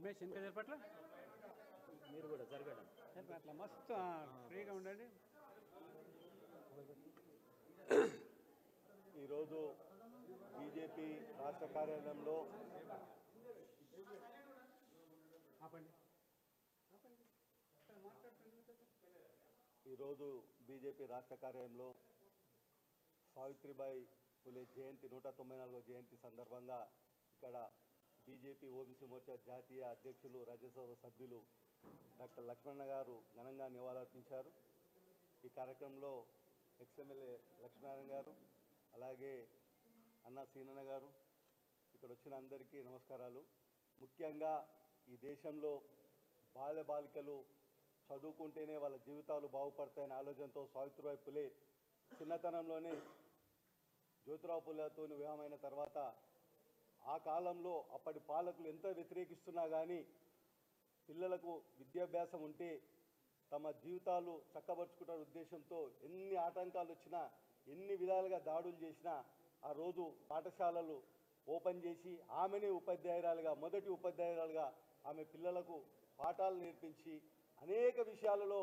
రమేష్ ఇంకా జరపట్ల మీరు కూడా జరగడం అట్లా మస్తు ఫ్రీగా ఉండండి. ఈరోజు బీజేపీ రాష్ట్ర కార్యాలయంలో సావిత్రిబాయి పులే జయంతి 194వ జయంతి సందర్భంగా ఇక్కడ బీజేపీ ఓబీసీ మోర్చా జాతీయ అధ్యక్షులు రాజ్యసభ సభ్యులు డాక్టర్ లక్ష్మణ గారు ఘనంగా నివాళులర్పించారు. ఈ కార్యక్రమంలో ఎక్స్ఎమ్మెల్యే లక్ష్మీనారాయణ గారు, అలాగే అన్నా సీనన్న గారు, ఇక్కడ వచ్చిన అందరికీ నమస్కారాలు. ముఖ్యంగా ఈ దేశంలో బాలికలు చదువుకుంటేనే వాళ్ళ జీవితాలు బాగుపడతాయనే ఆలోచనతో సావిత్రిబాయి పులే చిన్నతనంలోనే జ్యోతిరావు పులేతో వివాహమైన తర్వాత ఆ కాలంలో అప్పటి పాలకులు ఎంత వ్యతిరేకిస్తున్నా కానీ పిల్లలకు విద్యాభ్యాసం ఉంటే తమ జీవితాలు చక్కబరుచుకుంటున్న ఉద్దేశంతో ఎన్ని ఆటంకాలు వచ్చినా, ఎన్ని విధాలుగా దాడులు చేసినా ఆ రోజు పాఠశాలలు ఓపెన్ చేసి ఆమెనే మొదటి ఉపాధ్యాయురాలుగా ఆమె పిల్లలకు పాఠాలు నేర్పించి అనేక విషయాలలో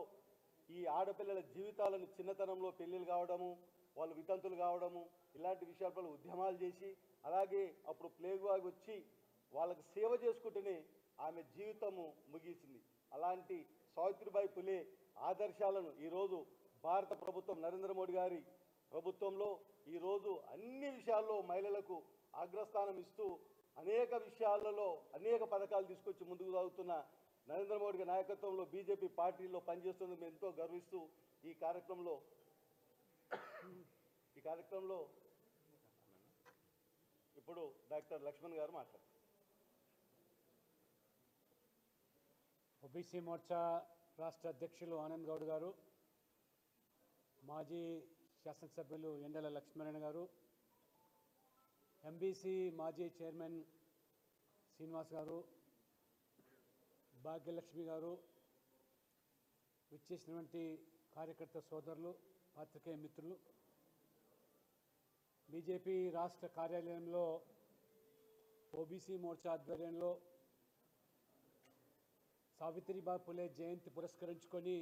ఈ ఆడపిల్లల జీవితాలను చిన్నతనంలో పెళ్ళిళ్ళు కావడము, వాళ్ళు వితంతులు కావడము, ఇలాంటి విషయాల ఉద్యమాలు చేసి, అలాగే అప్పుడు ప్లేగ్ వ్యాధి వచ్చి వాళ్ళకు సేవ చేసుకుంటూనే ఆమె జీవితము ముగిసింది. అలాంటి సావిత్రిబాయి పులే ఆదర్శాలను ఈరోజు భారత ప్రభుత్వం నరేంద్ర మోడీ గారి ప్రభుత్వంలో ఈరోజు అన్ని విషయాల్లో మహిళలకు అగ్రస్థానం ఇస్తూ అనేక విషయాలలో అనేక పథకాలు తీసుకొచ్చి ముందుకు సాగుతున్న నరేంద్ర మోడీ గారి నాయకత్వంలో బీజేపీ పార్టీలో పనిచేస్తున్నందుకు మేము ఎంతో గర్విస్తూ ఈ కార్యక్రమంలో ఇప్పుడు డాక్టర్ లక్ష్మణ్ గారు మాట్లాడారు. ఓబీసీ మోర్చా రాష్ట్ర అధ్యక్షులు ఆనంద్ గౌడ్ గారు, మాజీ శాసనసభ్యులు ఎండల లక్ష్మీనారాయణ గారు, ఎంబీసీ మాజీ చైర్మన్ శ్రీనివాస్ గారు, భాగ్యలక్ష్మి గారు, విచ్చేసినటువంటి కార్యకర్త సోదరులు, పాత్రికేయ మిత్రులు, బీజేపీ రాష్ట్ర కార్యాలయంలో ఓబీసీ మోర్చా ఆధ్వర్యంలో సావిత్రిబాయి పులే జయంతి పురస్కరించుకొని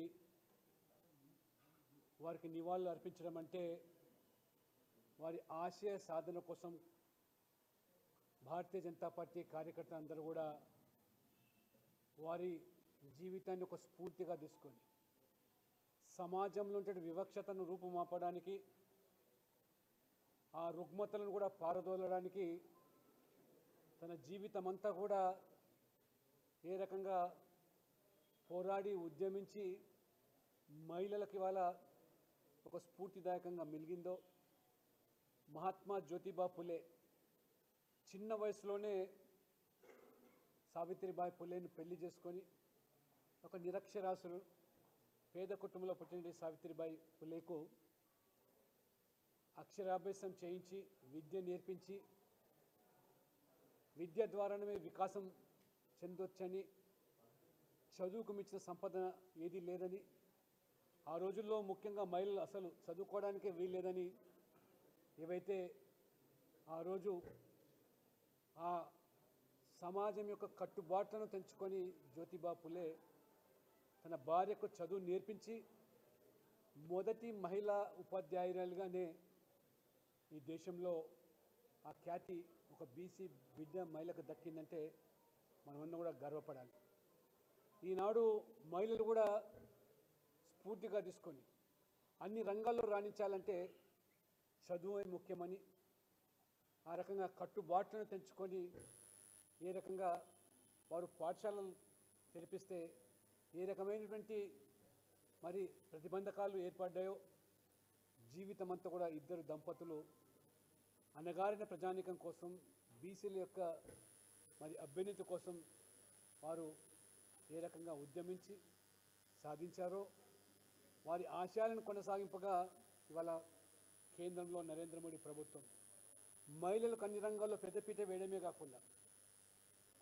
వారికి నివాళులు అర్పించడం అంటే వారి ఆశయ సాధన కోసం భారతీయ జనతా పార్టీ కార్యకర్తలు అందరూ కూడా వారి జీవితాన్ని ఒక స్ఫూర్తిగా తీసుకొని సమాజంలో ఉండే వివక్షతను రూపుమాపడానికి, ఆ రుగ్మతలను కూడా పారదోలడానికి తన జీవితం అంతా కూడా ఏ రకంగా పోరాడి ఉద్యమించి మహిళలకు ఇవాళ ఒక స్ఫూర్తిదాయకంగా మెలిగిందో, మహాత్మా జ్యోతిబా పులే చిన్న వయసులోనే సావిత్రిబాయి పులేను పెళ్లి చేసుకొని ఒక నిరక్షరాస్యులు పేద కుటుంబంలో పుట్టిన సావిత్రిబాయి పులేకు అక్షరాభ్యాసం చేయించి విద్య నేర్పించి విద్య ద్వారానే వికాసం చెందొచ్చని, చదువుకు మించిన సంపద ఏదీ లేదని, ఆ రోజుల్లో ముఖ్యంగా మహిళలు అసలు చదువుకోవడానికే వీల్లేదని ఏవైతే ఆ రోజు ఆ సమాజం యొక్క కట్టుబాట్లను తెంచుకొని జ్యోతిబా పులే తన భార్యకు చదువు నేర్పించి మొదటి మహిళా ఉపాధ్యాయురాలుగానే ఈ దేశంలో ఆ ఖ్యాతి ఒక బీసీ బిడ్డ మహిళకు దక్కిందంటే మనమన్నా కూడా గర్వపడాలి. ఈనాడు మహిళలు కూడా స్ఫూర్తిగా తీసుకొని అన్ని రంగాల్లో రాణించాలంటే చదువే ముఖ్యమని, ఆ రకంగా కట్టుబాట్లను తెంచుకొని ఏ రకంగా వారు పాఠశాలలు తెరిపిస్తే ఏ రకమైనటువంటి మరి ప్రతిబంధకాలు ఏర్పడ్డాయో, జీవితం అంతా కూడా ఇద్దరు దంపతులు అణగారిన ప్రజానీకం కోసం, బీసీల యొక్క మరి అభ్యున్నతి కోసం వారు ఏ రకంగా ఉద్యమించి సాధించారో వారి ఆశయాలను కొనసాగింపగా ఇవాళ కేంద్రంలో నరేంద్ర మోడీ ప్రభుత్వం మహిళలకు అన్ని రంగాల్లో పెద్దపీట వేయడమే కాకుండా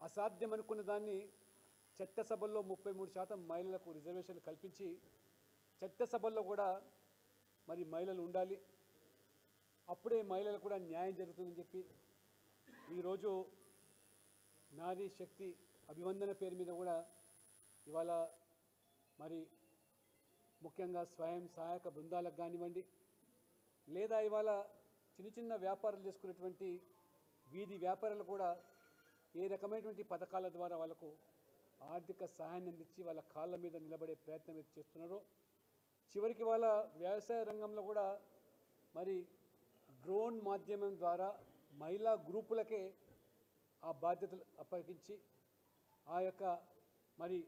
అసాధ్యం అనుకున్న దాన్ని చట్టసభల్లో 33% మహిళలకు రిజర్వేషన్లు కల్పించి చట్టసభల్లో కూడా మరి మహిళలు ఉండాలి, అప్పుడే మహిళలకు కూడా న్యాయం జరుగుతుందని చెప్పి ఈరోజు నారీ శక్తి అభివందన పేరు మీద కూడా ఇవాళ మరి ముఖ్యంగా స్వయం సహాయక బృందాలకు కానివ్వండి, లేదా ఇవాళ చిన్న చిన్న వ్యాపారాలు చేసుకునేటువంటి వీధి వ్యాపారాలు కూడా ఏ రకమైనటువంటి పథకాల ద్వారా వాళ్ళకు ఆర్థిక సహాయాన్ని అందించి వాళ్ళ కాళ్ళ మీద నిలబడే ప్రయత్నం అయితే చేస్తున్నారో, చివరికి వాళ్ళ వ్యవసాయ రంగంలో కూడా మరి డ్రోన్ మాధ్యమం ద్వారా మహిళా గ్రూపులకే ఆ బాధ్యతలు అప్పగించి ఆ యొక్క మరి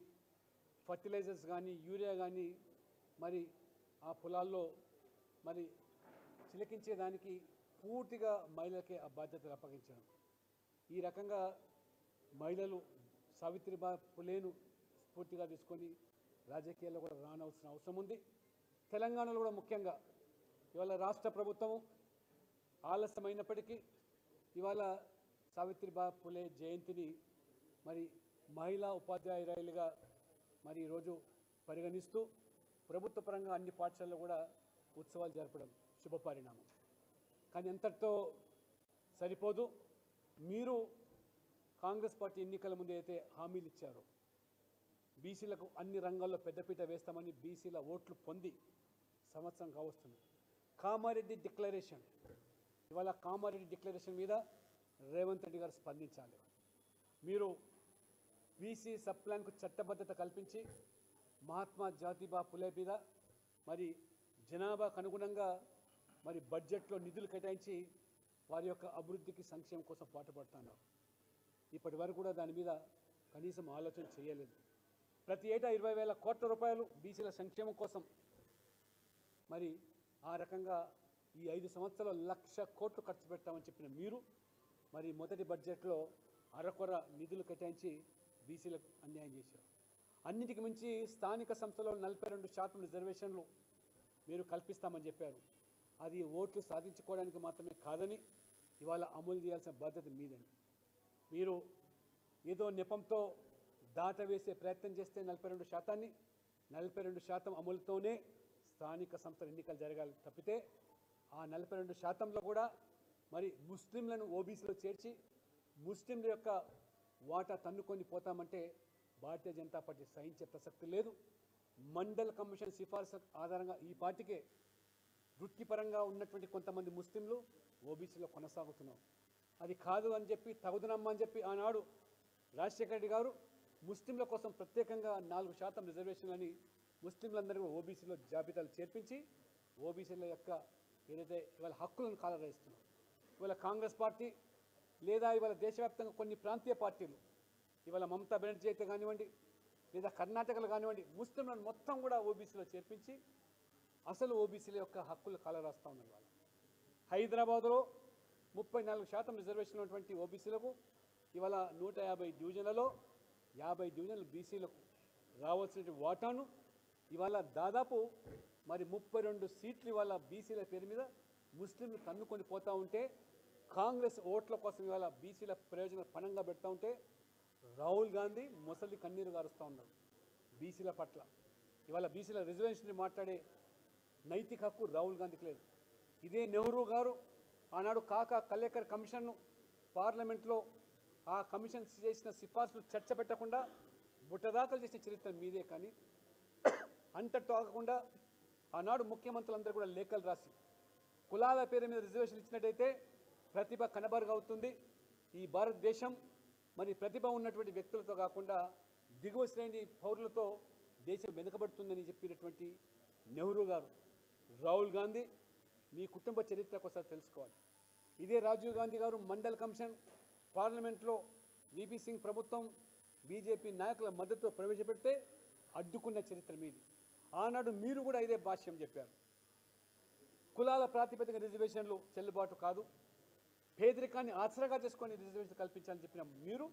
ఫర్టిలైజర్స్ కానీ యూరియా కానీ మరి ఆ పొలాల్లో మరి చిలకించేదానికి పూర్తిగా మహిళలకే ఆ బాధ్యతలు అప్పగించడం. ఈ రకంగా మహిళలు సావిత్రిబాయి పులేను స్ఫూర్తిగా తీసుకొని రాజకీయాల్లో కూడా రానవలసిన అవసరం ఉంది. తెలంగాణలో కూడా ముఖ్యంగా ఇవాళ రాష్ట్ర ప్రభుత్వం ఆలస్యమైనప్పటికీ ఇవాళ సావిత్రిబాయి పులే జయంతిని మరి మహిళా ఉపాధ్యాయురాలుగా మరి ఈరోజు పరిగణిస్తూ ప్రభుత్వ పరంగా అన్ని పాఠశాలలో కూడా ఉత్సవాలు జరపడం శుభపరిణామం. కానీ ఎంతటితో సరిపోదు. మీరు కాంగ్రెస్ పార్టీ ఎన్నికల ముందు అయితే హామీలు ఇచ్చారో బీసీలకు అన్ని రంగాల్లో పెద్దపీట వేస్తామని బీసీల ఓట్లు పొంది సంవత్సరం కావస్తుంది. కామారెడ్డి డిక్లరేషన్, ఇవాళ కామారెడ్డి డిక్లరేషన్ మీద రేవంత్ రెడ్డి గారు స్పందించాలి. మీరు బీసీ సబ్ ప్లాన్కు చట్టబద్ధత కల్పించి మహాత్మా జ్యోతిబా పులే మీద మరి జనాభాకు అనుగుణంగా మరి బడ్జెట్లో నిధులు కేటాయించి వారి యొక్క అభివృద్ధికి సంక్షేమం కోసం పాటుపడుతున్నారు. ఇప్పటి వరకు కూడా దాని మీద కనీసం ఆలోచన చేయలేదు. ప్రతి ఏటా 20,000 కోట్ల రూపాయలు బీసీల సంక్షేమం కోసం మరి ఆ రకంగా ఈ 5 సంవత్సరాలు 1,00,000 కోట్లు ఖర్చు పెడతామని చెప్పిన మీరు మరి మొదటి బడ్జెట్లో అరకొర నిధులు కేటాయించి బీసీలకు అన్యాయం చేశారు. అన్నిటికి మించి స్థానిక సంస్థలో 42% రిజర్వేషన్లు మీరు కల్పిస్తామని చెప్పారు. అది ఓట్లు సాధించుకోవడానికి మాత్రమే కాదని ఇవాళ అమలు చేయాల్సిన బాధ్యత మీదని. మీరు ఏదో నెపంతో దాటవేసే ప్రయత్నం చేస్తే 42%ని 42% అమలుతోనే స్థానిక సంస్థల ఎన్నికలు జరగాలి తప్పితే ఆ 42%లో కూడా మరి ముస్లింలను ఓబీసీలో చేర్చి ముస్లింల యొక్క వాటా తన్నుకొని పోతామంటే భారతీయ జనతా పార్టీ సహించే ప్రసక్తి లేదు. మండల్ కమిషన్ సిఫార్సు ఆధారంగా ఈ పార్టీకే వృత్తిపరంగా ఉన్నటువంటి కొంతమంది ముస్లింలు ఓబీసీలో కొనసాగుతున్నారు. అది కాదు అని చెప్పి తగుదనమ్మా అని చెప్పి ఆనాడు రాజశేఖర రెడ్డి గారు ముస్లింల కోసం ప్రత్యేకంగా 4% రిజర్వేషన్లని ముస్లింలందరూ ఓబీసీలో జాబితాలు చేర్పించి ఓబీసీల యొక్క ఏదైతే ఇవాళ హక్కులను కాలరాయిస్తున్నారు. ఇవాళ కాంగ్రెస్ పార్టీ లేదా ఇవాళ దేశవ్యాప్తంగా కొన్ని ప్రాంతీయ పార్టీలు ఇవాళ మమతా బెనర్జీ అయితే కానివ్వండి లేదా కర్ణాటకలో కానివ్వండి ముస్లింలను మొత్తం కూడా ఓబీసీలో చేర్పించి అసలు ఓబీసీల యొక్క హక్కులు కాలరాస్తూ ఉన్నారు. వాళ్ళు హైదరాబాద్లో 34% రిజర్వేషన్ ఉన్నటువంటి ఓబీసీలకు ఇవాళ 150 డివిజన్లలో 50 డివిజన్లు బీసీలకు రావాల్సిన వాటాను ఇవాళ దాదాపు మరి 32 సీట్లు ఇవాళ బీసీల పేరు మీద ముస్లింలు తన్నుకొని పోతూ ఉంటే కాంగ్రెస్ ఓట్ల కోసం ఇవాళ బీసీల ప్రయోజనం పణంగా పెడతా ఉంటే రాహుల్ గాంధీ మొసలి కన్నీరు గారుస్తూ ఉన్నారు బీసీల పట్ల. ఇవాళ బీసీల రిజర్వేషన్ మాట్లాడే నైతిక హక్కు రాహుల్ గాంధీకి లేదు. ఇదే నెహ్రూ గారు ఆనాడు కాకా కలేకర్ కమిషన్ను పార్లమెంట్లో ఆ కమిషన్ చేసిన సిఫార్సులు చర్చ పెట్టకుండా బుట్టదాఖలు చేసిన చరిత్ర మీదే. కానీ అంతటితో ఆగకుండా ఆనాడు ముఖ్యమంత్రులందరూ కూడా లేఖలు రాసి కులాల పేరు మీద రిజర్వేషన్ ఇచ్చినట్టయితే ప్రతిభ కనబరుగవుతుంది, ఈ భారతదేశం మరి ప్రతిభ ఉన్నటువంటి వ్యక్తులతో కాకుండా దిగువ శ్రేణి పౌరులతో దేశం వెనుకబడుతుందని చెప్పినటువంటి నెహ్రూ గారు, రాహుల్ గాంధీ మీ కుటుంబ చరిత్ర ఒకసారి తెలుసుకోవాలి. ఇదే రాజీవ్ గాంధీ గారు మండల్ కమిషన్ పార్లమెంట్లో వీపీ సింగ్ ప్రభుత్వం బీజేపీ నాయకుల మద్దతుతో ప్రవేశపెడితే అడ్డుకున్న చరిత్ర మీది. ఆనాడు మీరు కూడా ఇదే భాష్యం చెప్పారు. కులాల ప్రాతిపదిక రిజర్వేషన్లు చెల్లుబాటు కాదు, పేదరికాన్ని ఆసరాగా చేసుకొని రిజర్వేషన్ కల్పించాలని చెప్పిన మీరు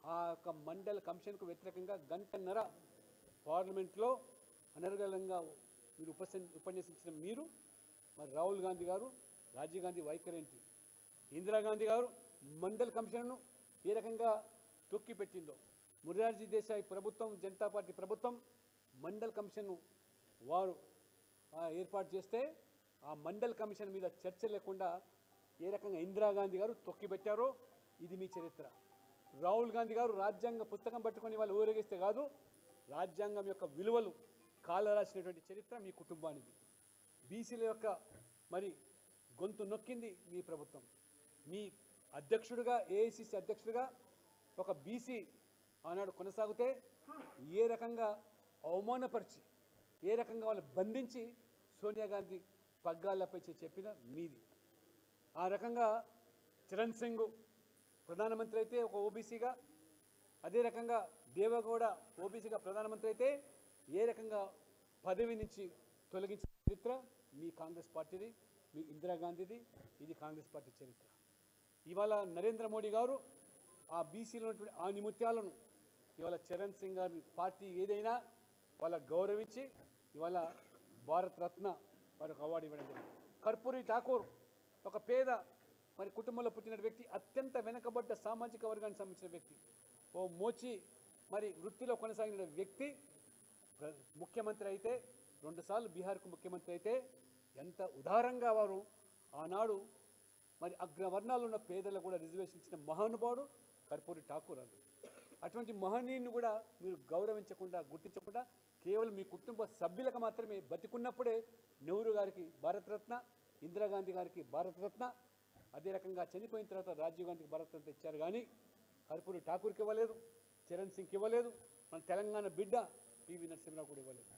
ఆ యొక్క మండల్ కమిషన్కు వ్యతిరేకంగా గంటన్నర పార్లమెంట్లో అనర్గళంగా మీరు ఉపన్యసించిన మీరు మరి రాహుల్ గాంధీ గారు రాజీవ్ గాంధీ వైఖరి ఏంటి, ఇందిరాగాంధీ గారు మండల్ కమిషన్ను ఏ రకంగా తొక్కిపెట్టిందో, మొరార్జీ దేశాయ్ ప్రభుత్వం జనతా పార్టీ ప్రభుత్వం మండల్ కమిషన్ను వారు ఏర్పాటు చేస్తే ఆ మండల్ కమిషన్ మీద చర్చ లేకుండా ఏ రకంగా ఇందిరాగాంధీ గారు తొక్కిపెట్టారో ఇది మీ చరిత్ర. రాహుల్ గాంధీ గారు రాజ్యాంగ పుస్తకం పట్టుకొని వాళ్ళు ఊరేగిస్తే కాదు, రాజ్యాంగం యొక్క విలువలు కాలరాసినటువంటి చరిత్ర మీ కుటుంబానికి. బీసీల యొక్క మరి గొంతు నొక్కింది మీ ప్రభుత్వం. మీ అధ్యక్షుడిగా, ఏఐసిసి అధ్యక్షుడిగా ఒక బీసీ ఆనాడు కొనసాగితే ఏ రకంగా అవమానపరిచి, ఏ రకంగా వాళ్ళు బంధించి సోనియా గాంధీ పగ్గాలపై చెప్పిన మీది. ఆ రకంగా చరణ్ సింగ్ ప్రధానమంత్రి అయితే ఒక ఓబీసీగా, అదే రకంగా దేవగౌడ ఓబీసీగా ప్రధానమంత్రి అయితే ఏ రకంగా పదవి నుంచి తొలగించిన చరిత్ర మీ కాంగ్రెస్ పార్టీది, మీ ఇందిరాగాంధీది. ఇది కాంగ్రెస్ పార్టీ చరిత్ర. ఇవాళ నరేంద్ర మోడీ గారు ఆ బీసీలో ఉన్నటువంటి ఆ నిముత్యాలను ఇవాళ చరణ్ సింగ్ గారి పార్టీ ఏదైనా వాళ్ళ గౌరవించి ఇవాళ భారత రత్న వారికి అవార్డు ఇవ్వడం జరిగింది. కర్పూరి ఠాకూర్ ఒక పేద మరి కుటుంబంలో పుట్టిన వ్యక్తి, అత్యంత వెనుకబడ్డ సామాజిక వర్గానికి సంబంధించిన వ్యక్తి, ఓ మోచి మరి వృత్తిలో కొనసాగిన వ్యక్తి ముఖ్యమంత్రి అయితే, 2 సార్లు బీహార్కు ముఖ్యమంత్రి అయితే ఎంత ఉదారంగా వారు ఆనాడు మరి అగ్రవర్ణాలు ఉన్న పేదలకు కూడా రిజర్వేషన్ ఇచ్చిన మహానుభావుడు కర్పూరి ఠాకూర్ అని. అటువంటి మహనీయుని కూడా మీరు గౌరవించకుండా, గుర్తించకుండా కేవలం మీ కుటుంబ సభ్యులకు మాత్రమే బతికున్నప్పుడే నెహ్రూ గారికి భారతరత్న, ఇందిరాగాంధీ గారికి భారతరత్న, అదే రకంగా చనిపోయిన తర్వాత రాజీవ్ గాంధీకి భారతరత్న ఇచ్చారు. కానీ కర్పూరి ఠాకూర్కి ఇవ్వలేదు, చరణ్ సింగ్కి ఇవ్వలేదు, మన తెలంగాణ బిడ్డ పివి నరసింహరావు కూడా ఇవ్వలేదు.